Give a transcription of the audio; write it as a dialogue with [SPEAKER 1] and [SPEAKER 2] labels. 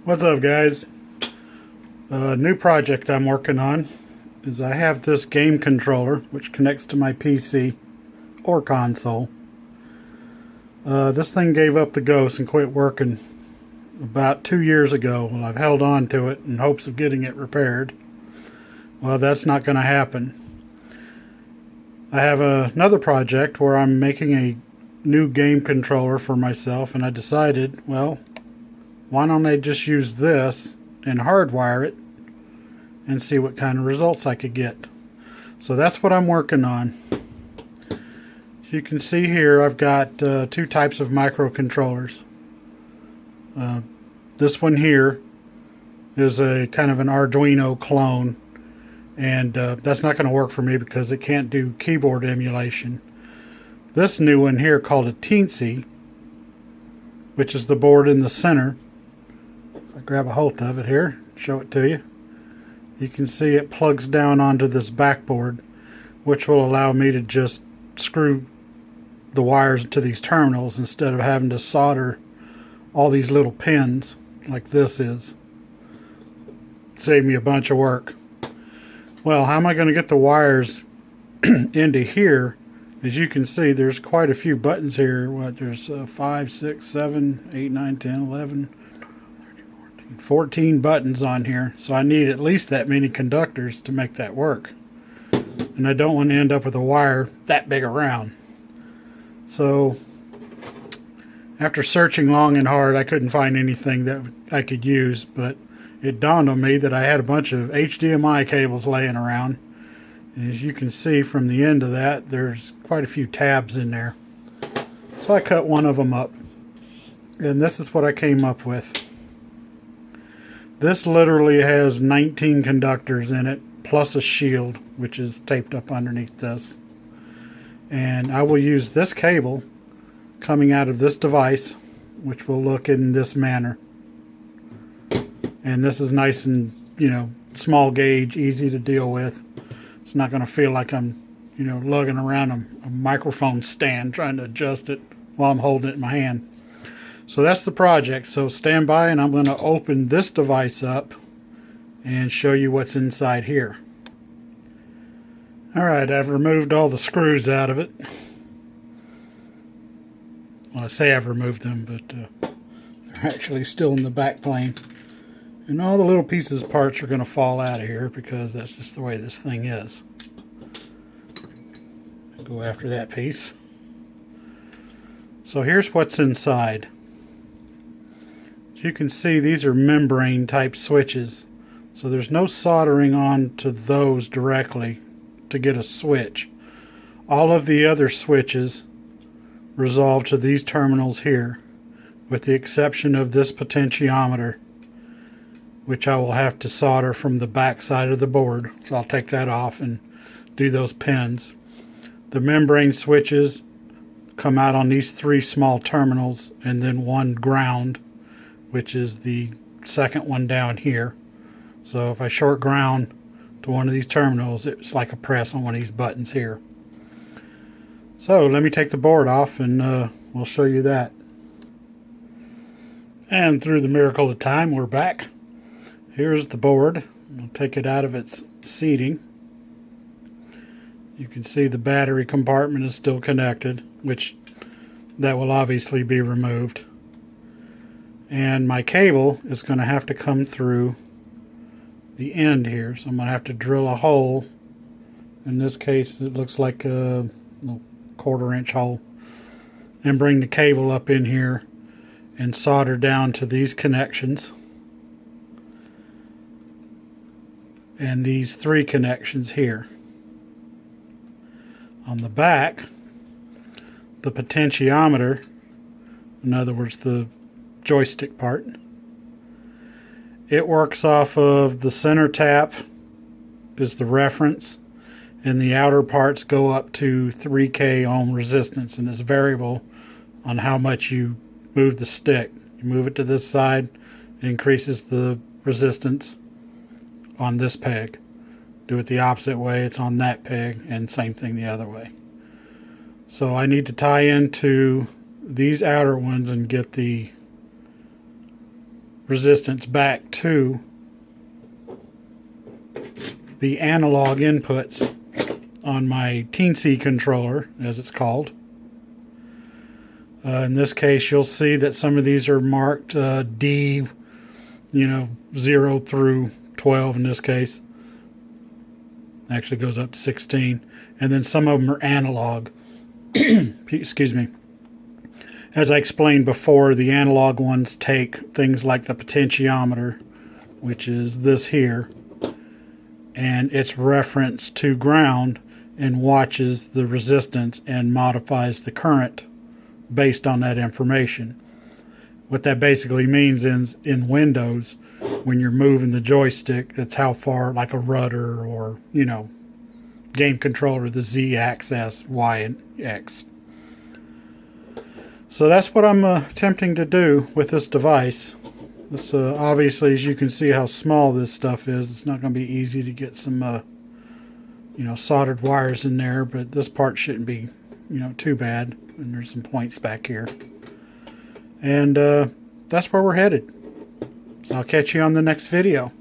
[SPEAKER 1] What's up, guys? A new project I'm working on is I have this game controller which connects to my PC or console. This thing gave up the ghost and quit working about 2 years ago. Well, I've held on to it in hopes of getting it repaired. Well, that's not going to happen. I have another project where I'm making a new game controller for myself, and I decided, well, why don't I just use this and hardwire it and see what kind of results I could get. So that's what I'm working on. As you can see here, I've got two types of microcontrollers. This one here is a kind of an Arduino clone, and that's not going to work for me because it can't do keyboard emulation. This new one here, called a Teensy, which is the board in the center. If I grab a hold of it here, show it to you, you can see it plugs down onto this backboard, which will allow me to just screw the wires to these terminals instead of having to solder all these little pins like this is. Save me a bunch of work. Well, how am I going to get the wires into here? As you can see, there's quite a few buttons here. There's 5, 6, 7, 8, 9, 10, 11, 14 buttons on here. So I need at least that many conductors to make that work. And I don't want to end up with a wire that big around. So after searching long and hard, I couldn't find anything that I could use, but it dawned on me that I had a bunch of HDMI cables laying around. And as you can see from the end of that, there's quite a few tabs in there. So I cut one of them up, and this is what I came up with. This literally has 19 conductors in it, plus a shield, which is taped up underneath this. And I will use this cable coming out of this device, which will look in this manner. And this is nice and, small gauge, easy to deal with. It's not going to feel like I'm, lugging around a microphone stand trying to adjust it while I'm holding it in my hand. So that's the project. So stand by, and I'm going to open this device up and show you what's inside here. Alright, I've removed all the screws out of it. Well, I say I've removed them, but they're actually still in the back plane. And all the little pieces and parts are going to fall out of here because that's just the way this thing is. Go after that piece. So here's what's inside. As you can see, these are membrane type switches. So there's no soldering on to those directly to get a switch. All of the other switches resolve to these terminals here, with the exception of this potentiometer, which I will have to solder from the back side of the board. So I'll take that off and do those pins. The membrane switches come out on these 3 small terminals, and then one ground, which is the second one down here. So if I short ground to one of these terminals, it's like a press on one of these buttons here. So let me take the board off, and we'll show you that. And through the miracle of time, we're back. Here's the board. I'll take it out of its seating. You can see the battery compartment is still connected, which that will obviously be removed. And my cable is going to have to come through the end here. So I'm going to have to drill a hole. In this case, it looks like a 1/4-inch hole. And bring the cable up in here and solder down to these connections. And these 3 connections here. On the back, the potentiometer, in other words the joystick part, it works off of the center tap is the reference, and the outer parts go up to 3K ohm resistance, and it's variable on how much you move the stick. You move it to this side, it increases the resistance on this peg. Do it the opposite way, it's on that peg, and same thing the other way. So I need to tie into these outer ones and get the resistance back to the analog inputs on my Teensy controller, as it's called. In this case, you'll see that some of these are marked D, 0 through 12 in this case. Actually goes up to 16. And then some of them are analog. Excuse me. As I explained before, the analog ones take things like the potentiometer, which is this here, and it's referenced to ground and watches the resistance and modifies the current based on that information. What that basically means is in Windows, when you're moving the joystick, it's how far, like a rudder or, game controller, the Z axis, Y, and X. So that's what I'm attempting to do with this device. This obviously, as you can see how small this stuff is, it's not going to be easy to get some soldered wires in there, but this part shouldn't be too bad. And there's some points back here, and that's where we're headed. So I'll catch you on the next video.